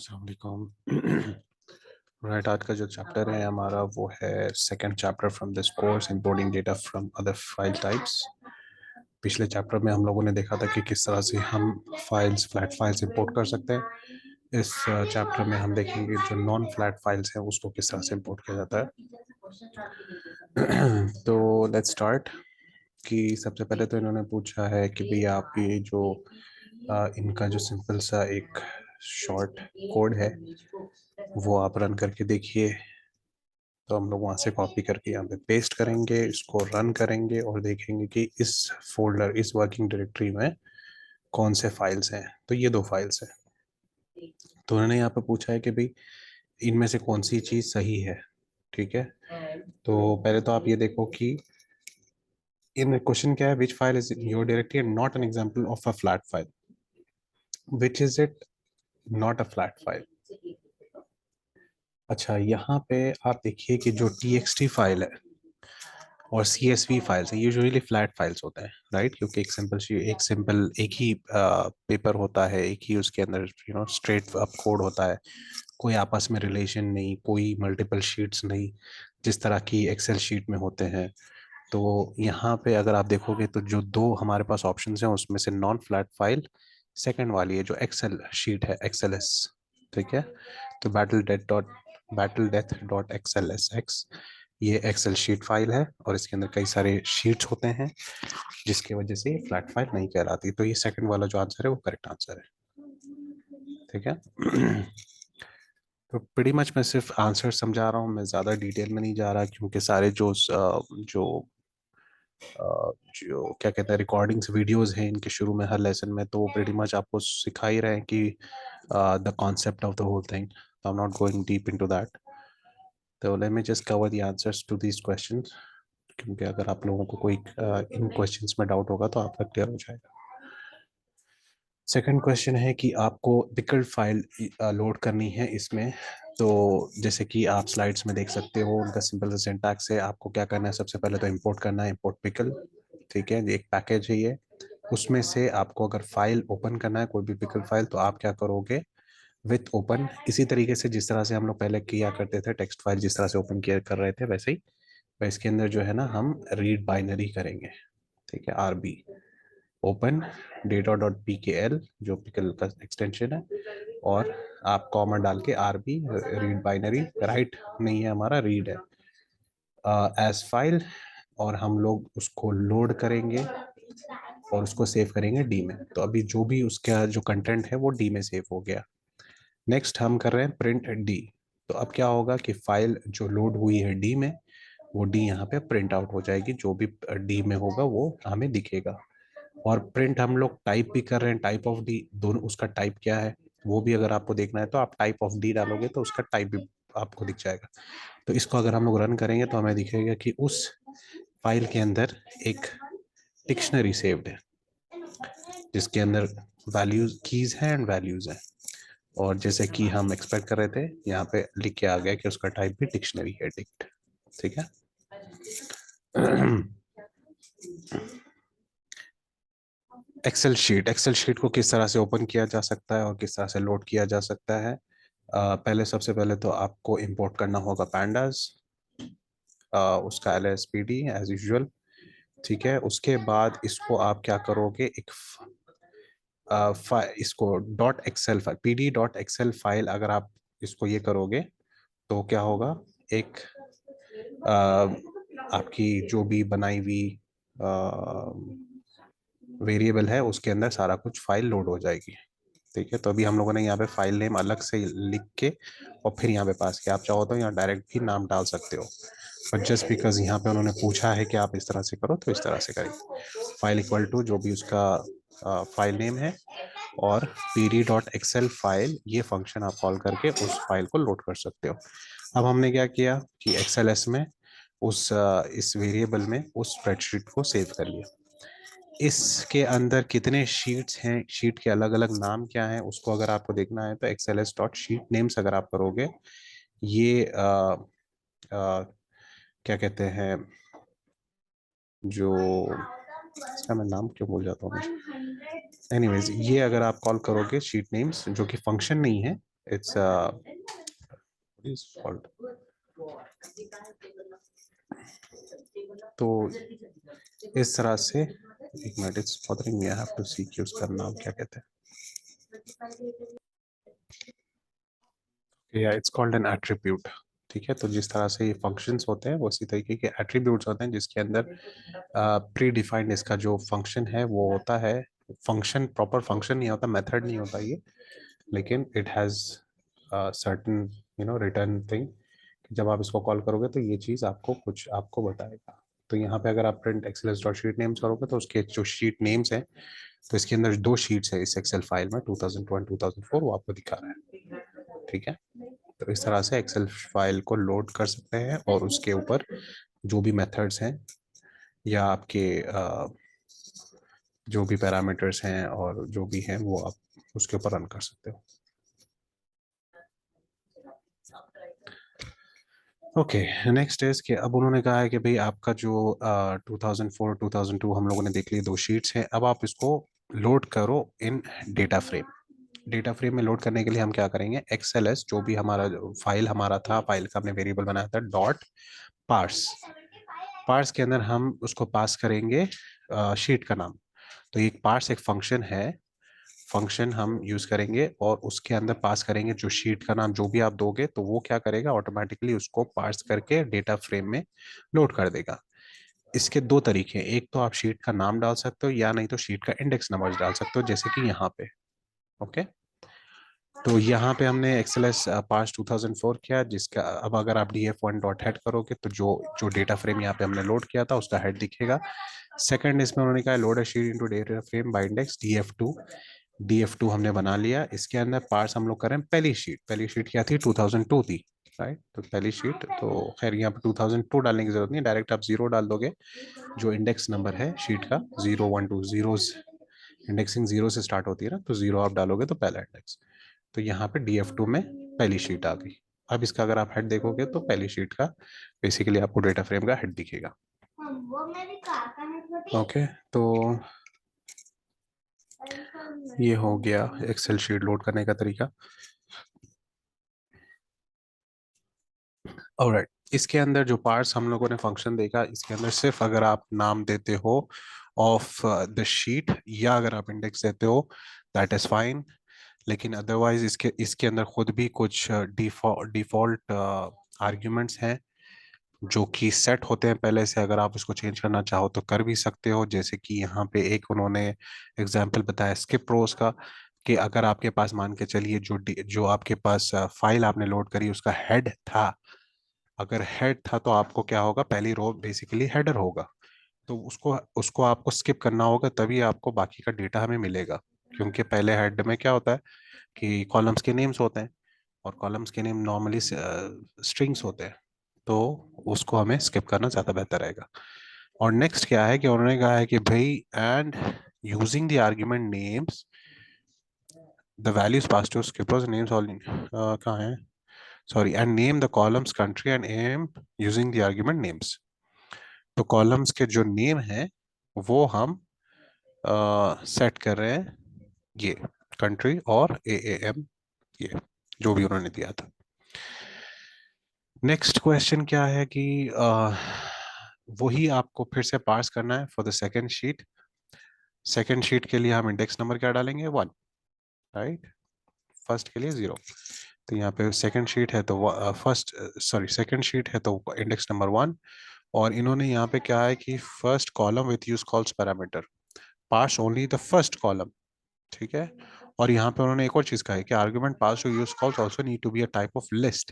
अस्सलाम वालेकुम। राइट, आज का जो चैप्टर है हमारा वो है second chapter from this course, importing data from other file types. पिछले चैप्टर में हम लोगों ने देखा था कि किस तरह से हम फाइल्स, फ्लैट फाइल्स इंपोर्ट कर सकते हैं। इस चैप्टर में हम देखेंगे जो नॉन फ्लैट फाइल्स हैं उसको किस तरह से इंपोर्ट किया जाता है। तो लेट्स स्टार्ट। कि सबसे पहले तो इन्होंने पूछा है कि भाई आप ये जो इनका जो सिंपल सा एक शॉर्ट कोड है वो आप रन करके देखिए। तो हम लोग वहां से कॉपी करके यहाँ पे पेस्ट करेंगे, इसको रन करेंगे और देखेंगे कि इस फोल्डर, इस वर्किंग डायरेक्टरी में कौन से फाइल्स हैं। तो ये दो फाइल्स हैं। तो उन्होंने यहाँ पे पूछा है कि भाई इनमें से कौन सी चीज सही है। ठीक है, तो पहले तो आप ये देखो कि इन क्वेश्चन क्या है, which file is your directory and not an example of a flat file. Which is it not a flat file. अच्छा, यहाँ पे आप देखिए कि जो txt फाइल है और CSV फाइल्स है, यूजुअली फ्लैट फाइल्स होते हैं, राइट। क्योंकि एक ही पेपर होता है, एक ही उसके अंदर स्ट्रेट अप कोड होता है, कोई आपस में रिलेशन नहीं, कोई मल्टीपल शीट्स नहीं जिस तरह की एक्सेल शीट में होते हैं। तो यहाँ पे अगर आप देखोगे तो जो दो हमारे पास ऑप्शंस हैं उसमें से नॉन फ्लैट फाइल सेकंड वाली है जो एक्सेल शीट है, XLS। ठीक है, तो battle.death.xlsx ये एक्सेल शीट फाइल है और इसके अंदर कई सारे शीट्स होते हैं जिसकी वजह से ये फ्लैट फाइल नहीं कहलाती। तो ये सेकंड वाला जो आंसर है वो करेक्ट आंसर है। ठीक है। तो प्रीटी मच मैं सिर्फ आंसर समझा रहा हूँ, मैं ज़्यादा डिटेल में नहीं जा रहा क्योंकि सारे जो क्या कहते हैं रिकॉर्डिंग्स वीडियोस हैं इनके शुरू में हर लेसन में, तो वो प्रीटी मच आपको सिखा ही रहे हैं कि the concept of the whole thing. I am not going deep into that. तो let me just cover the answers to these questions, क्योंकि अगर आप लोगों को कोई इन क्वेश्चंस में डाउट होगा तो आपका क्लियर हो जाएगा। सेकंड क्वेश्चन है कि आपको पिकल्ड फाइल लोड करनी है इसमें। तो जैसे कि आप स्लाइड्स में देख सकते हो, उनका सिंपल सा सिंटैक्स है। आपको क्या करना है, सबसे पहले तो इंपोर्ट करना है, इंपोर्ट पिकल। ठीक है, ये एक पैकेज है ये। उसमें से आपको अगर फाइल ओपन करना है, कोई भी पिकल फाइल, तो आप क्या करोगे, विथ ओपन, इसी तरीके से जिस तरह से हम लोग पहले किया करते थे, टेक्स्ट फाइल जिस तरह से ओपन किया कर रहे थे वैसे ही। इसके अंदर जो है ना हम रीड बाइनरी करेंगे। ठीक है, RB ओपन data.pkl जो पिकल का एक्सटेंशन है, और आप कॉमा डाल के RB रीड बाइनरी, राइट नहीं है हमारा, रीड है, एज फाइल। और हम लोग उसको लोड करेंगे और उसको सेव करेंगे D में। तो अभी जो भी उसका जो कंटेंट है वो D में सेव हो गया। नेक्स्ट हम कर रहे हैं प्रिंट D। तो अब क्या होगा कि फाइल जो लोड हुई है D में, वो D यहाँ पे प्रिंट आउट हो जाएगी, जो भी D में होगा वो हमें दिखेगा। और प्रिंट हम लोग टाइप भी कर रहे हैं, टाइप ऑफ डी, दोनों उसका टाइप क्या है वो भी अगर आपको देखना है तो आप टाइप ऑफ डी डालोगे तो उसका टाइप भी आपको दिख जाएगा। तो इसको अगर हम लोग रन करेंगे तो हमें दिखेगा कि उस फाइल के अंदर एक डिक्शनरी सेव्ड है जिसके अंदर वैल्यूज, कीज हैं एंड वैल्यूज हैं। और जैसे कि हम एक्सपेक्ट कर रहे थे, यहाँ पे लिख के आ गया कि उसका टाइप भी डिक्शनरी है, डिक्ट। ठीक है। एक्सेल शीट को किस तरह से ओपन किया जा सकता है और किस तरह से लोड किया जा सकता है। पहले, सबसे पहले तो आपको इंपोर्ट करना होगा pandas, उसका LSPD एज यूजुअल। ठीक है, उसके बाद इसको आप क्या करोगे, एक इसको .xl फाइल, PD.xl फाइल, अगर आप इसको ये करोगे तो क्या होगा, एक आपकी जो भी बनाई हुई वेरिएबल है उसके अंदर सारा कुछ फाइल लोड हो जाएगी। ठीक है, तो अभी हम लोगों ने यहाँ पे फाइल नेम अलग से लिख के और फिर यहाँ पे पास किया। आप चाहो तो यहाँ डायरेक्ट भी नाम डाल सकते हो, बट जस्ट बिकॉज यहाँ पे उन्होंने पूछा है कि आप इस तरह से करो तो इस तरह से करेंगे। फाइल इक्वल टू जो भी उसका फाइल नेम है और pd.xl फाइल, ये फंक्शन आप कॉल करके उस फाइल को लोड कर सकते हो। अब हमने क्या किया कि XLS में इस वेरिएबल में उस स्प्रेडशीट को सेव कर लिया। इसके अंदर कितने शीट्स हैं, शीट के अलग अलग नाम क्या हैं, उसको अगर आपको देखना है तो xls.sheet_names अगर आप करोगे, ये क्या कहते हैं, जो इसका मैं नाम क्यों भूल जाता हूँ, एनीवेज, ये अगर आप कॉल करोगे शीट नेम्स, जो कि फंक्शन नहीं है इट्स इज फॉल्ट। तो इस तरह से, एक minute, it's bothering me, I have to see कि उसका नाम क्या कहते हैं। या इट्स कॉल्ड एन एट्रीब्यूट। ठीक है, तो जिस तरह से ये फंक्शंस होते हैं वो इसी तरीके के एट्रीब्यूट्स होते हैं, जिसके अंदर प्री डिफाइंड इसका जो फंक्शन है वो होता है। फंक्शन प्रॉपर फंक्शन नहीं होता, मेथड नहीं होता ये, लेकिन it has certain return thing. जब आप इसको कॉल करोगे तो ये चीज आपको कुछ आपको बताएगा। तो यहाँ पे अगर आप print XLS dot sheet names करोगे तो उसके जो शीट नेम्स हैं, तो इसके अंदर दो शीट्स है इस एक्सेल फाइल में, 2002 2004, वो आपको दिखा रहा है। ठीक है, तो इस तरह से एक्सेल फाइल को लोड कर सकते हैं और उसके ऊपर जो भी मेथड्स हैं या आपके जो भी पैरामीटर्स हैं और जो भी हैं वो आप उसके ऊपर रन कर सकते हो। ओके, नेक्स्ट इज कि अब उन्होंने कहा है कि भाई आपका जो 2004 2002 हम लोगों ने देख लिए दो शीट्स हैं, अब आप इसको लोड करो इन डेटा फ्रेम। डेटा फ्रेम में लोड करने के लिए हम क्या करेंगे, एक्सएलएस जो भी हमारा फाइल हमारा था, फाइल का हमने वेरिएबल बनाया था डॉट पार्स। पार्स के अंदर हम उसको पास करेंगे शीट का नाम। तो एक पार्स एक फंक्शन है, फंक्शन हम यूज करेंगे और उसके अंदर पास करेंगे जो शीट का नाम जो भी आप दोगे, तो वो क्या करेगा, ऑटोमेटिकली उसको पार्स करके डेटा फ्रेम में लोड कर देगा। इसके दो तरीके हैं, एक तो आप शीट का नाम डाल सकते हो या नहीं तो शीट का इंडेक्स नंबर डाल सकते हो, जैसे कि यहाँ पे। ओके, तो यहाँ पे हमने एक्सएलएस पार्स 2004 किया, जिसका अब अगर आप df1 डॉट हेड करोगे तो जो जो डेटा फ्रेम यहाँ पे हमने लोड किया था उसका हेड दिखेगा। सेकंड इसमें उन्होंने कहा load a sheet into data frame by index df2। df2 हमने बना लिया, इसके अंदर पार्स हम लोग करें पहली शीट क्या थी, 2002 थी, राइट। तो पहली शीट, तो खैर यहाँ पे 2002 डालने की जरूरत नहीं, डायरेक्ट आप जीरो डाल दोगे। जो इंडेक्स नंबर है शीट का 0 1 2 जीरोस, इंडेक्सिंग जीरो से स्टार्ट होती है ना, तो जीरो आप डालोगे तो पहला इंडेक्स। तो यहाँ पे df2 में पहली शीट आ गई। अब इसका अगर आप हेड देखोगे तो पहली शीट का बेसिकली आपको डेटा फ्रेम का हेड दिखेगा। ओके, तो ये हो गया एक्सेल शीट लोड करने का तरीका। ऑलराइट, इसके अंदर जो पार्ट्स हम लोगों ने फंक्शन देखा, इसके अंदर सिर्फ अगर आप नाम देते हो ऑफ द शीट या अगर आप इंडेक्स देते हो दैट इज फाइन, लेकिन अदरवाइज इसके इसके अंदर खुद भी कुछ डिफॉल्ट आर्ग्यूमेंट्स हैं जो कि सेट होते हैं पहले से। अगर आप उसको चेंज करना चाहो तो कर भी सकते हो, जैसे कि यहाँ पे एक उन्होंने एग्जांपल बताया स्किप रोज का, कि अगर आपके पास मान के चलिए जो आपके पास फाइल आपने लोड करी उसका हेड था, अगर हेड था तो आपको क्या होगा, पहली रो बेसिकली हेडर होगा, तो उसको उसको आपको स्किप करना होगा, तभी आपको बाकी का डेटा हमें मिलेगा। क्योंकि पहले हेड में क्या होता है कि कॉलम्स के नेम्स होते हैं और कॉलम्स के नेम नॉर्मली स्ट्रिंग्स होते हैं, तो उसको हमें स्किप करना ज़्यादा बेहतर रहेगा। और नेक्स्ट क्या है कि उन्होंने कहा है कि भाई and using the argument names the values pass to skip rows names all कहाँ है, sorry, and name the columns country and am using the argument names. तो कॉलम्स के जो नेम है वो हम सेट कर रहे हैं, ये कंट्री और AAM, ये जो भी उन्होंने दिया था। नेक्स्ट क्वेश्चन क्या है कि वही आपको फिर से पार्स करना है for the second sheet. Second sheet के लिए हम इंडेक्स नंबर क्या डालेंगे, 1, राइट। फर्स्ट के लिए 0। तो यहाँ पे सेकेंड शीट है तो फर्स्ट, सॉरी, सेकेंड शीट है तो इंडेक्स नंबर 1। और इन्होंने यहाँ पे क्या है कि first column with use calls parameter, pass only the first column. ठीक है, और यहाँ पे उन्होंने एक और चीज कहा है कि argument pass to use cols also need to be a type of list.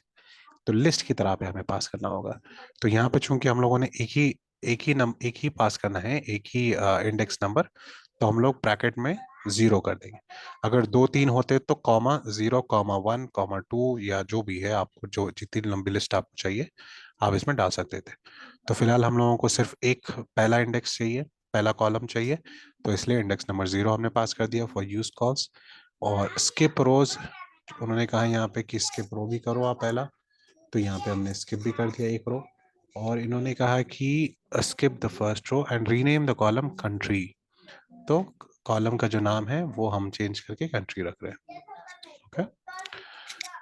तो लिस्ट की तरह पे हमें पास करना होगा। तो यहाँ पे चूंकि हम लोगों ने एक ही पास करना है, एक ही इंडेक्स नंबर, तो हम लोग ब्रैकेट में 0 कर देंगे। अगर 2 3 होते तो कॉमा 0 कॉमा 1 कॉमा 2 या जो भी है, आपको जो जितनी लंबी लिस्ट आपको चाहिए आप इसमें डाल सकते थे। तो फिलहाल हम लोगों को सिर्फ एक पहला इंडेक्स चाहिए, पहला कॉलम चाहिए, तो इसलिए इंडेक्स नंबर 0 हमने पास कर दिया फॉर यूज कॉल्स। और स्किप रोज, उन्होंने कहा यहाँ पे कि स्किप रो भी करो आप पहला, तो यहाँ पे हमने स्किप भी कर दिया एक रो। और इन्होंने कहा कि skip the first row and rename the column country. तो कॉलम का जो नाम है वो हम चेंज करके कंट्री रख रहे हैं। Okay,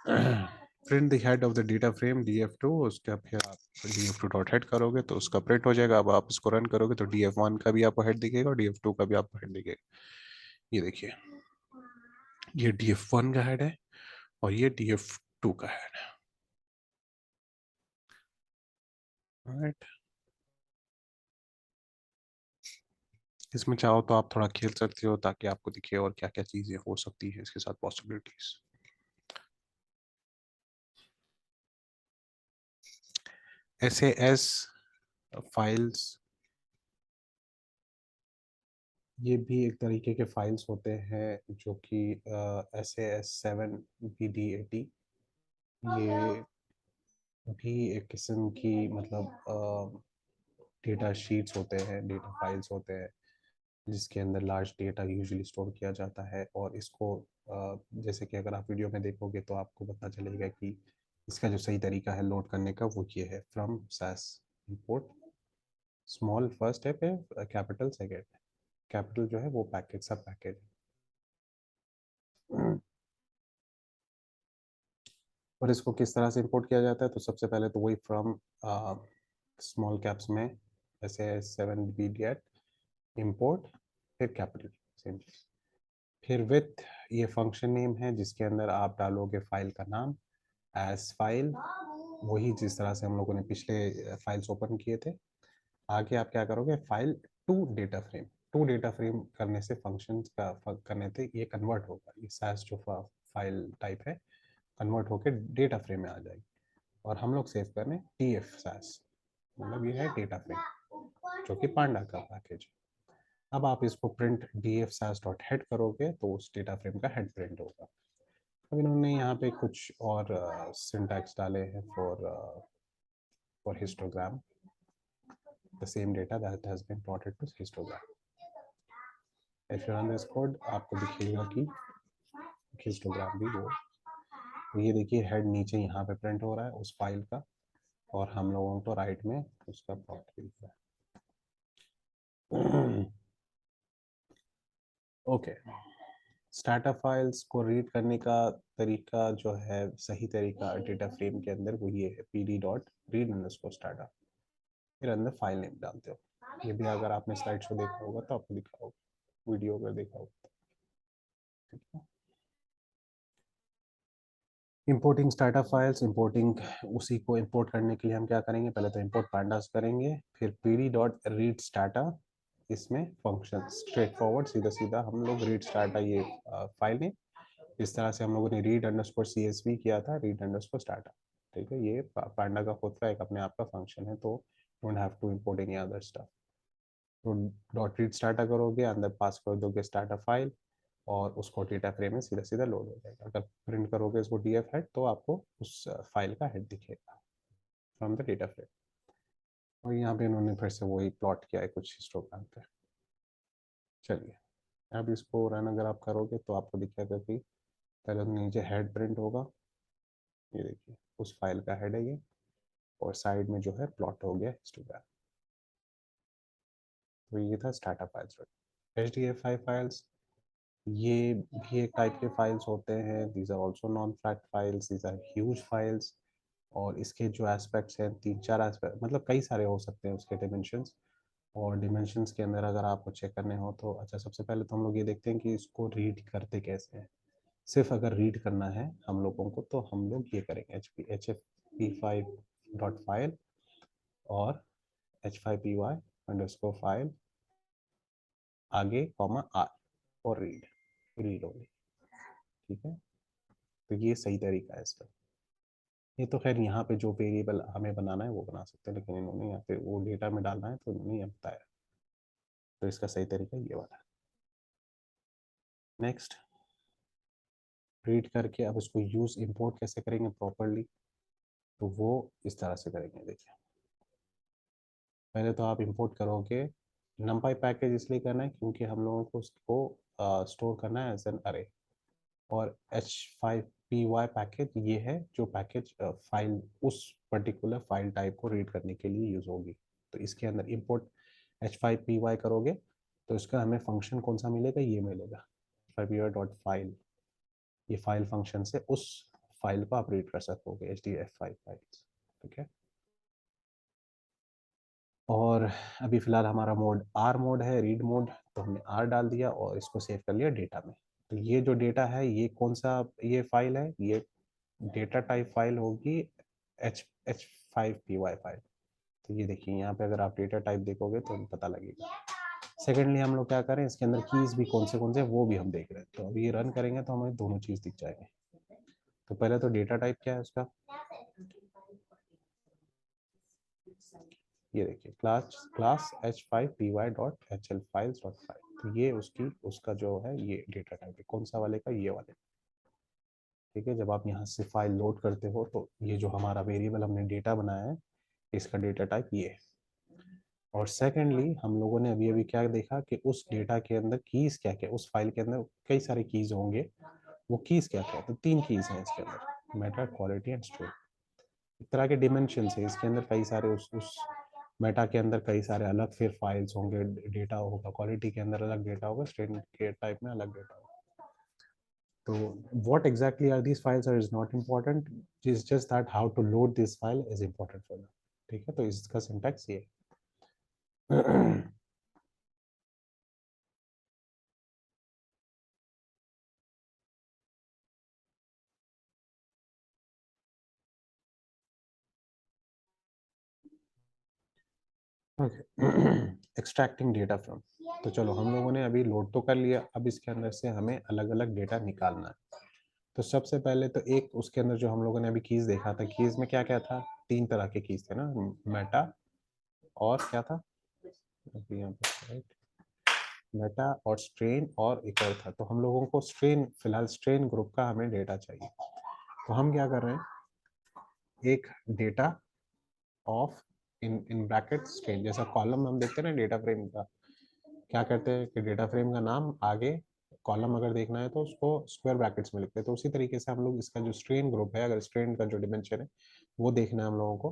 print the head of the data frame df2, उसका फिर आप df2 डॉट हेड करोगे तो उसका प्रिंट हो जाएगा। अब आप इसको रन करोगे तो df1 का भी आपको हेड दिखेगा और df2 का भी आपको हेड दिखेगा। ये देखिए, ये df1 का हेड है और ये df2 का हेड है। राइट, इसमें चाहो तो आप थोड़ा खेल सकते हो ताकि आपको दिखे और क्या क्या चीजें हो सकती है इसके साथ, पॉसिबिलिटीज। SAS फाइल्स, ये भी एक तरीके के फाइल्स होते हैं जो कि SAS7BD80, ये भी एक किस्म की मतलब डेटा शीट्स होते हैं, डेटा फाइल्स होते हैं जिसके अंदर लार्ज डेटा यूजुअली स्टोर किया जाता है। और इसको जैसे कि अगर आप वीडियो में देखोगे तो आपको पता चलेगा कि इसका जो सही तरीका है लोड करने का वो ये है, from SAS import small first step है, कैपिटल सेकेंड। कैपिटल जो है वो पैकेज, सब पैकेज। और इसको किस तरह से इंपोर्ट किया जाता है, तो सबसे पहले तो वही फ्रॉम स्मॉल कैप्स में SAS7BD इंपोर्ट, फिर कैपिटल, सेम चीज। फिर विथ, ये फंक्शन नेम है जिसके अंदर आप डालोगे फाइल का नाम एज फाइल, वही जिस तरह से हम लोगों ने पिछले फाइल्स ओपन किए थे। आगे आप क्या करोगे, file to data frame, to data frame करने से फंक्शन का करने से ये कन्वर्ट होगा, ये SAS जो फाइल टाइप है कन्वर्ट होकर डेटा फ्रेम में आ जाएगी और हम लोग सेव करने TF SAS, मतलब ये है डेटा फ्रेम जो कि पांडा का पैकेज। अब आप इसको print df SAS dot head करोगे तो उस डेटा फ्रेम का हेड प्रिंट होगा। अब इन्होंने यहाँ पे कुछ और सिंटैक्स डाले हैं for histogram, the same data that has been plotted to histogram. If you run this code आपको दिखेगा कि हिस्टोग्राम भी वो, तो ये देखिए हेड नीचे यहाँ पे प्रिंट हो रहा है उस फाइल का, और हम लोगों को राइट में उसका प्लॉट दिख रहा है। ओके, स्टार्टर फाइल्स को रीड करने का तरीका जो है, सही तरीका डेटा फ्रेम के अंदर वो ये है, pd dot read underscore starter, फिर अंदर फाइल नेम डालते हो। ये भी अगर आपने स्लाइड शो देखा होगा तो आपको दिखा होगा, वीडियो अगर देखा होगा, ठीक है। इंपोर्टिंग स्टार्टर फाइल्स, इंपोर्टिंग, उसी को इंपोर्ट करने के लिए हम क्या करेंगे, पहले तो इंपोर्ट पांडास करेंगे, फिर pd डॉट रीड स्टार्टर, इसमें फंक्शन स्ट्रेट फॉरवर्ड सीधा सीधा हम लोग रीड स्टार्टर, ये फाइल नेम, इस तरह से हम लोगों ने रीड अंडरस्कोर CSV किया था, रीड अंडरस्कोर स्टार्टर, ठीक है। ये पांडा का खुद का एक अपने आप का फंक्शन है, तो don't have to import any other stuff. तो डॉट रीड स्टार्टर करोगे, अंदर पास कर दोगे स्टार्टर फाइल और उसको डेटा फ्रेम में सीधा सीधा लोड हो जाएगा। अगर प्रिंट करोगे इसको DF हेड तो आपको उस फाइल का हेड दिखेगा फ्रॉम द डेटा फ्रेम। और यहाँ पे इन्होंने फिर से वही प्लॉट किया है कुछ हिस्टोग्राम पे। चलिए, अब इसको रन अगर आप करोगे तो आपको दिखेगा कि पहले तो नीचे हेड प्रिंट होगा, ये देखिए उस फाइल का हेड है ये, और साइड में जो है प्लॉट हो गया हिस्टोग्राम। तो ये था स्टार्टर फाइल्स। HDF5 फाइल्स, ये भी एक टाइप के फाइल्स होते हैं, these are also non fact files, these are huge files. और इसके जो एस्पेक्ट्स हैं, तीन चार एस्पेक्ट, मतलब कई सारे हो सकते हैं उसके डिमेंशंस। और डिमेंशंस के अंदर अगर आपको चेक करने हो तो अच्छा, सबसे पहले तो हम लोग ये देखते हैं कि इसको रीड करते कैसे हैं। सिर्फ अगर रीड करना है हम लोगों को तो हम लोग ये करेंगे HFP5 डॉट फाइल और H5PY अंडरस्कोर फाइल आगे कॉमा R और रीड, रीड ओनली, ठीक है। तो ये सही तरीका है इसका। ये तो खैर यहाँ पे जो वेरिएबल हमें बनाना है वो बना सकते हैं, लेकिन इन्होंने यहाँ पे वो डेटा में डालना है तो इन्होंने ये बताया, तो इसका सही तरीका ये वाला। नेक्स्ट, रीड करके अब इसको यूज इंपोर्ट कैसे करेंगे प्रॉपरली, तो वो इस तरह से करेंगे। देखिए, पहले तो आप इंपोर्ट करोगे, numpy पैकेज इसलिए करना है क्योंकि हम लोगों को उसको स्टोर करना है एज एन अरे। और H5PY पैकेज ये है जो पैकेज फाइल, उस पर्टिकुलर फाइल टाइप को रीड करने के लिए यूज होगी। तो इसके अंदर इंपोर्ट H5PY करोगे तो इसका हमें फंक्शन कौन सा मिलेगा, ये मिलेगा H5PY डॉट फाइल। ये फाइल फंक्शन से उस फाइल को आप रीड कर सकोगे, HDF फाइल्स। ठीक है, और अभी फिलहाल हमारा मोड आर मोड है, रीड मोड, तो हमने आर डाल दिया और इसको सेव कर लिया डेटा में। तो ये जो डेटा है ये कौन सा ये फाइल है, ये डेटा टाइप फाइल होगी H5py फाइल। तो ये देखिए यहाँ पे अगर आप डेटा टाइप देखोगे तो पता लगेगा। सेकेंडली हम लोग क्या करें, इसके अंदर कीज भी कौन से वो भी हम देख रहे हैं। तो अभी ये रन करेंगे तो हमें दोनों चीज दिख जाएंगे। तो पहले तो डेटा टाइप क्या है उसका, ये देखिए क्लास क्लास h5py.hl files.file। तो ये उसका जो है ये डेटा टाइप है, कौन सा वाले का, ये वाले। ठीक है, जब आप यहाँ से फाइल लोड करते हो तो ये जो हमारा वेरिएबल हमने डेटा बनाया है इसका डेटा टाइप ये है। और सेकेंडली हम लोगों ने अभी अभी क्या देखा कि उस डेटा के अंदर कीज क्या क्या, उस फाइल के अंदर कई सारे कीज होंगे, वो कीज क्या क्या, तो 3 कीज हैं इसके अंदर, मेटा, क्वालिटी एंड स्ट्रिंग। एक तरह के डिमेंशन है इसके अंदर, कई सारे उस मेटा के अंदर कई सारे अलग फिर फाइल्स होंगे, डेटा होगा, क्वालिटी के अंदर अलग डेटा होगा, स्ट्रिंग के टाइप में अलग डेटा होगा। तो what exactly are these files are is not important, it's just that how to load this file is important for them। ठीक है, तो इसका सिंटैक्स ये एक्सट्रैक्टिंग डेटा फ्रॉम। तो चलो हम लोगों ने अभी लोड तो कर लिया, अब इसके अंदर से हमें अलग अलग डेटा निकालना है। तो सबसे पहले तो एक उसके अंदर जो हम लोगों ने अभी कीज देखा था, कीज में क्या क्या था, 3 तरह के कीज थे ना, मेटा और क्या था अभी यहाँ पे, मेटा और स्ट्रेन और एक और था। तो हम लोगों को स्ट्रेन, फिलहाल स्ट्रेन ग्रुप का हमें डेटा चाहिए। तो हम क्या कर रहे हैं, एक data of in in bracket strain, जैसा कॉलम हम देखते हैं ना डेटा फ्रेम का, क्या कहते हैं कि डेटा फ्रेम का नाम आगे कॉलम अगर देखना है तो उसको स्क्वायर ब्रैकेट्स में लिखते हैं। तो उसी तरीके से हम लोग इसका जो स्ट्रेन ग्रुप है, अगर स्ट्रेन का जो डिमेंशन है वो देखना है हम लोगों को,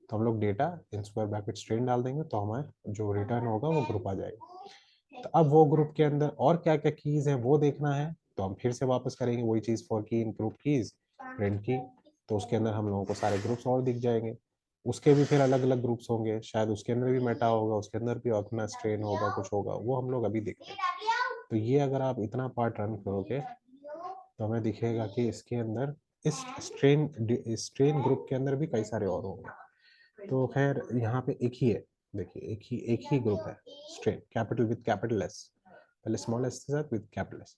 तो हम लोग data in square bracket strain डाल देंगे तो हमारा जो रिटर्न होगा वो ग्रुप आ जाएगा। तो अब वो ग्रुप के अंदर और क्या क्या कीज है वो देखना है, तो हम फिर से वापस करेंगे वही चीज, फॉर की इन ग्रुप कीज प्रिंट की। तो उसके अंदर हम लोगों को सारे ग्रुप्स और दिख जाएंगे। उसके भी फिर अलग अलग ग्रुप्स होंगे, शायद उसके अंदर भी मेटा होगा, उसके अंदर भी अपना स्ट्रेन होगा, कुछ होगा, वो हम लोग अभी देखते हैं। तो ये अगर आप इतना पार्ट रन करोगे तो हमें दिखेगा कि इसके अंदर इस स्ट्रेन स्ट्रेन ग्रुप के अंदर भी कई सारे और होंगे। तो खैर यहाँ पे एक ही है, देखिए एक ही ग्रुप है, strain capital with capital S, पहले स्मॉल एस के साथ विद कैपिटल एस।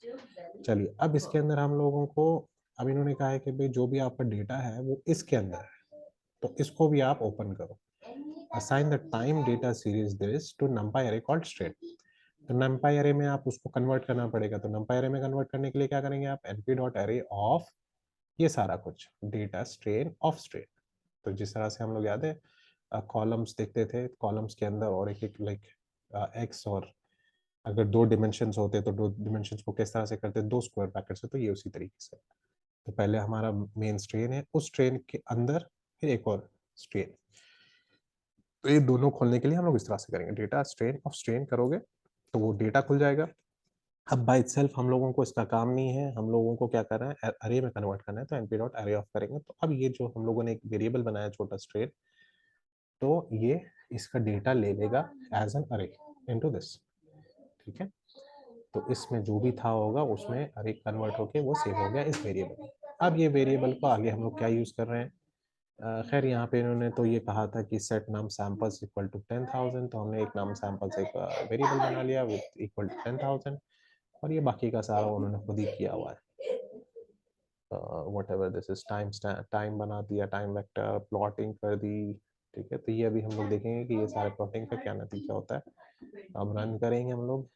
चलिए अब इसके अंदर हम लोगों को, अब इन्होंने कहा है कि भाई जो भी आपका डेटा है वो इसके अंदर है, तो इसको भी आप ओपन करो। Assign the time data series this to numpy array called string। तो numpy array में आप उसको कन्वर्ट करना पड़ेगा। तो numpy array में कन्वर्ट करने के लिए क्या करेंगे आप, np.array ऑफ ये सारा कुछ डेटा स्ट्रेन ऑफ स्ट्रेन। तो जिस तरह से हम लोग याद है कॉलम्स देखते थे, कॉलम्स के अंदर और एक एक लाइक एक्स, और अगर 2 डिमेंशंस होते तो 2 डिमेंशंस को किस तरह से करते, 2 स्क्वायर ब्रैकेट से, तो ये उसी तरीके से। तो पहले हमारा मेन स्ट्रेन है, उस स्ट्रेन के अंदर फिर एक और स्ट्रेन। तो ये दोनों खोलने के लिए हम लोग इस तरह से करेंगे, डेटा स्ट्रेन ऑफ स्ट्रेन करोगे तो वो डेटा खुल जाएगा। अब बाय इटसेल्फ हम लोगों को इसका काम नहीं है, हम लोगों को क्या करना है, अरे में कन्वर्ट करना है। तो np डॉट अरे ऑफ करेंगे तो अब ये जो हम लोगों ने एक वेरिएबल बनाया छोटा स्ट्रेन, तो ये इसका डेटा ले लेगा एज एन अरे इनटू दिस। ठीक है, तो इसमें जो भी था होगा उसमें अरे कन्वर्ट होके वो सेव हो गया इस वेरिएबल में। अब ये वेरिएबल को आगे हम लोग क्या यूज कर रहे हैं, खैर यहाँ पे इन्होंने तो ये कहा था कि सेट नाम सैम्पल्स इक्वल टू 10,000, तो हमने एक नाम सैम्पल्स एक वेरिएबल बना लिया विद इक्वल टू 10,000, और ये बाकी का सारा उन्होंने खुद ही किया हुआ है। What ever this is time, time बना दिया, टाइम वेक्टर प्लॉटिंग कर दी। ठीक है, तो ये अभी हम लोग देखेंगे कि ये सारे प्लॉटिंग का क्या नतीजा होता है। अब रन करेंगे हम लोग,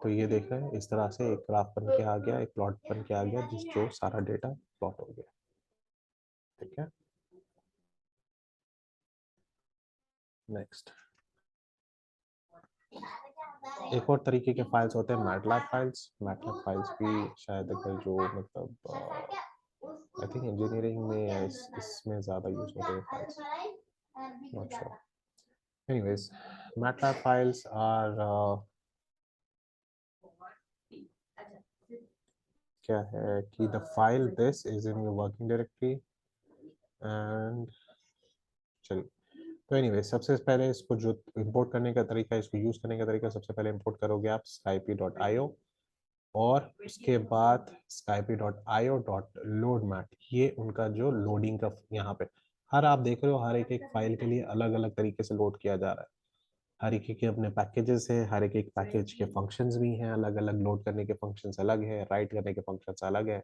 तो ये देख रहे हैं इस तरह से एक ग्राफ बन के आ गया, एक प्लॉट बन के आ गया जिस जो सारा डेटा प्लॉट हो गया। ठीक है, नेक्स्ट एक और तरीके के फाइल्स होते हैं मैटलैब फाइल्स। मैटलैब फाइल्स भी शायद अगर जो मतलब आई थिंक इंजीनियरिंग में या इसमें ज़्यादा यूज होते हैं files, not sure. Anyways MATLAB files are क्या है कि the file this is in your working directory and चलिए। तो एनीवे सबसे पहले इसको जो इंपोर्ट करने का तरीका, इसको यूज करने का तरीका, सबसे पहले इंपोर्ट करोगे आप skype.io और उसके बाद skype.io.loadmat, ये उनका जो लोडिंग का यहाँ पे हर आप देख रहे हो हर एक एक फाइल के लिए अलग अलग तरीके से लोड किया जा रहा है। हर एक के अपने पैकेजेस है, हर एक एक पैकेज के फंक्शंस भी हैं अलग अलग, लोड करने के फंक्शंस अलग है, राइट करने के फंक्शंस अलग है।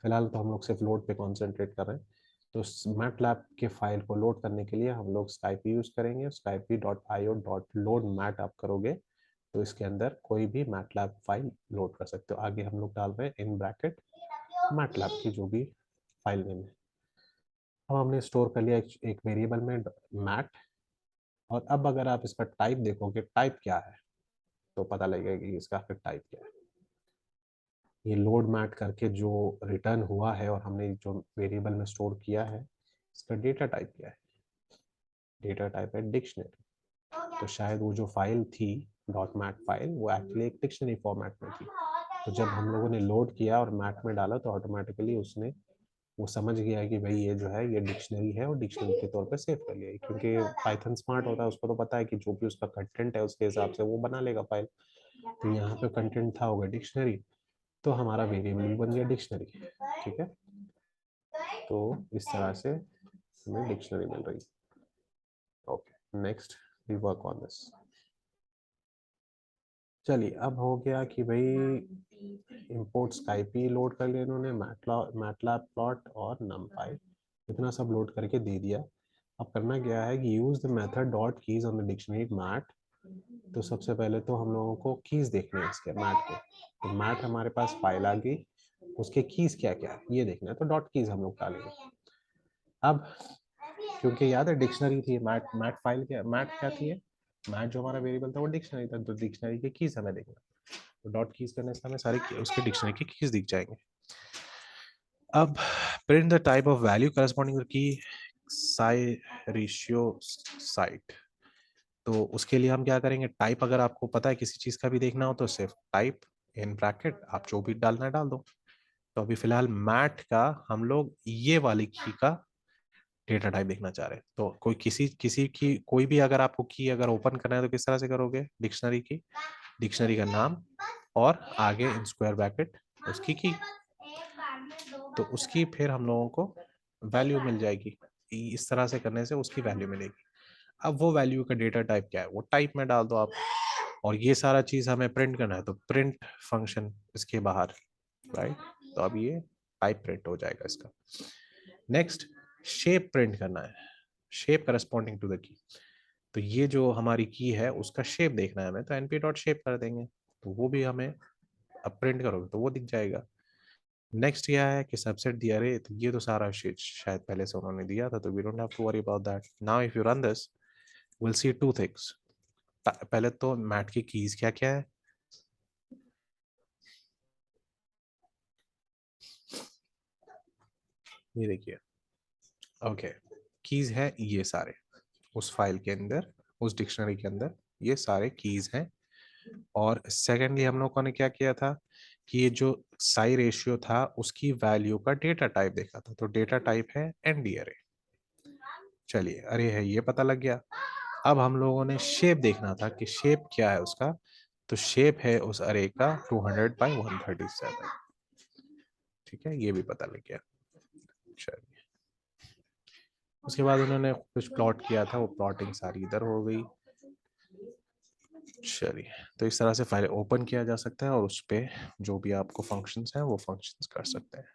फिलहाल तो हम लोग सिर्फ लोड पे कॉन्सेंट्रेट कर रहे हैं। तो मैटलैब के फाइल को लोड करने के लिए हम लोग स्काइप यूज करेंगे। skype.io.loadmat आप करोगे तो इसके अंदर कोई भी मैटलैब फाइल लोड कर सकते हो। आगे हम लोग डाल रहे हैं इन ब्रैकेट मैटलैब की जो भी फाइल नेम है। अब हमने स्टोर कर लिया एक वेरिएबल में मैट। और अब अगर आप इसका टाइप देखोगे, टाइप क्या है, तो पता लगेगा कि इसका फिर टाइप क्या है। ये लोड मैट करके जो रिटर्न हुआ है और हमने जो वेरिएबल में स्टोर किया है, इसका डेटा टाइप क्या है? डेटा टाइप है डिक्शनरी। तो शायद वो जो फाइल थी डॉट मैट फाइल, वो एक्चुअली एक डिक्शनरी फॉर्मेट में थी। तो जब हम लोगों ने लोड किया और मैट में डाला तो ऑटोमेटिकली उसने वो समझ गया कि भाई ये जो है ये डिक्शनरी है और डिक्शनरी के तौर पे सेव कर लिया। क्योंकि पाइथन स्मार्ट होता है, उसको तो पता है कि जो भी उसका कंटेंट है उसके हिसाब से वो बना लेगा फाइल। तो यहाँ पे कंटेंट था होगा डिक्शनरी, तो हमारा वेरिएबल भी बन गया डिक्शनरी। ठीक है, तो इस तरह से हमें डिक्शनरी मिल रही है। Okay, next we work on this. चलिए, अब हो गया कि भाई इंपोर्ट स्काइप ही लोड कर लिया इन्होंने, मैटलैब प्लॉट और numpy, इतना सब लोड करके दे दिया। अब करना क्या है कि use the method dot keys on the dictionary mat. तो सबसे पहले तो हम लोगों को कीज देखने हैं इसके मैट के। तो मैट हमारे पास फाइल आ गई, उसके कीज क्या क्या है ये देखना है, तो डॉट कीज हम लोग डालेंगे। अब क्योंकि याद है डिक्शनरी थी मैट, मैट फाइल क्या, मैट क्या थी, मैट जो हमारा वेरिएबल था वो डिक्शनरी था, तो डिक्शनरी के कीज हमें देखना। तो डॉट कीज करने से हमें सारे उसके डिक्शनरी के कीज दिख जाएंगे। अब print the type of value corresponding की साइ रेशियो साइट। तो उसके लिए हम क्या करेंगे, टाइप अगर आपको पता है किसी चीज का भी देखना हो तो सिर्फ टाइप इन ब्रैकेट आप जो भी डालना है डाल दो। तो अभी फिलहाल मैट का हम लोग ये वाली की का डेटा टाइप देखना चाह रहे हैं। तो कोई किसी किसी की कोई भी अगर आपको की अगर ओपन करना है तो किस तरह से करोगे, डिक्शनरी की, डिक्शनरी का नाम और आगे इन स्क्वायर ब्रैकेट उसकी की, तो उसकी फिर हम लोगों को वैल्यू मिल जाएगी। इस तरह से करने से उसकी वैल्यू मिलेगी। अब वो वैल्यू का डेटा टाइप क्या है वो टाइप में डाल दो आप। और ये सारा चीज हमें प्रिंट करना है तो प्रिंट फंक्शन इसके बाहर, राइट। तो अब ये टाइप प्रिंट हो जाएगा इसका। नेक्स्ट, शेप प्रिंट करना है, shape corresponding to the key. तो ये जो हमारी की है उसका शेप देखना है हमें, तो np डॉट शेप कर देंगे, तो वो भी हमें अब प्रिंट करोगे तो वो दिख जाएगा। नेक्स्ट यह है कि सबसेट दिया अरे, तो ये तो सारा शायद पहले से उन्होंने दिया था, तो we don't have to worry about that. Now if you run this will see two things. पहले तो मैट की कीज क्या क्या है, ये देखिए। ओके, कीज है ये सारे उस फाइल के अंदर, उस डिक्शनरी के अंदर ये सारे कीज हैं। और सेकेंडली हम लोगों ने क्या किया था कि ये जो साई रेशियो था उसकी वैल्यू का डेटा टाइप देखा था, तो डेटा टाइप है एनडी अरे। चलिए, अरे है ये पता लग गया। अब हम लोगों ने शेप देखना था कि शेप क्या है उसका, तो शेप है उस अरे का 200 बाई 137। ठीक है, ये भी पता लग गया। चलिए, उसके बाद उन्होंने कुछ प्लॉट किया था, वो प्लॉटिंग सारी इधर हो गई। चलिए, तो इस तरह से फाइल ओपन किया जा सकता है और उस पर जो भी आपको फंक्शंस हैं वो फंक्शंस कर सकते हैं।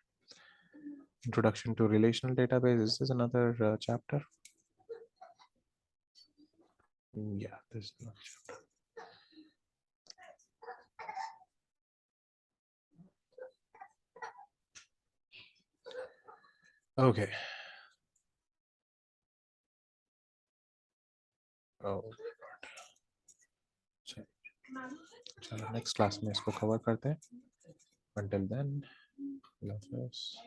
Introduction to relational database, is this another chapter? Yeah, this is another chapter. Okay. Oh, चलो नेक्स्ट क्लास में इसको कवर करते हैं। Until then, love us.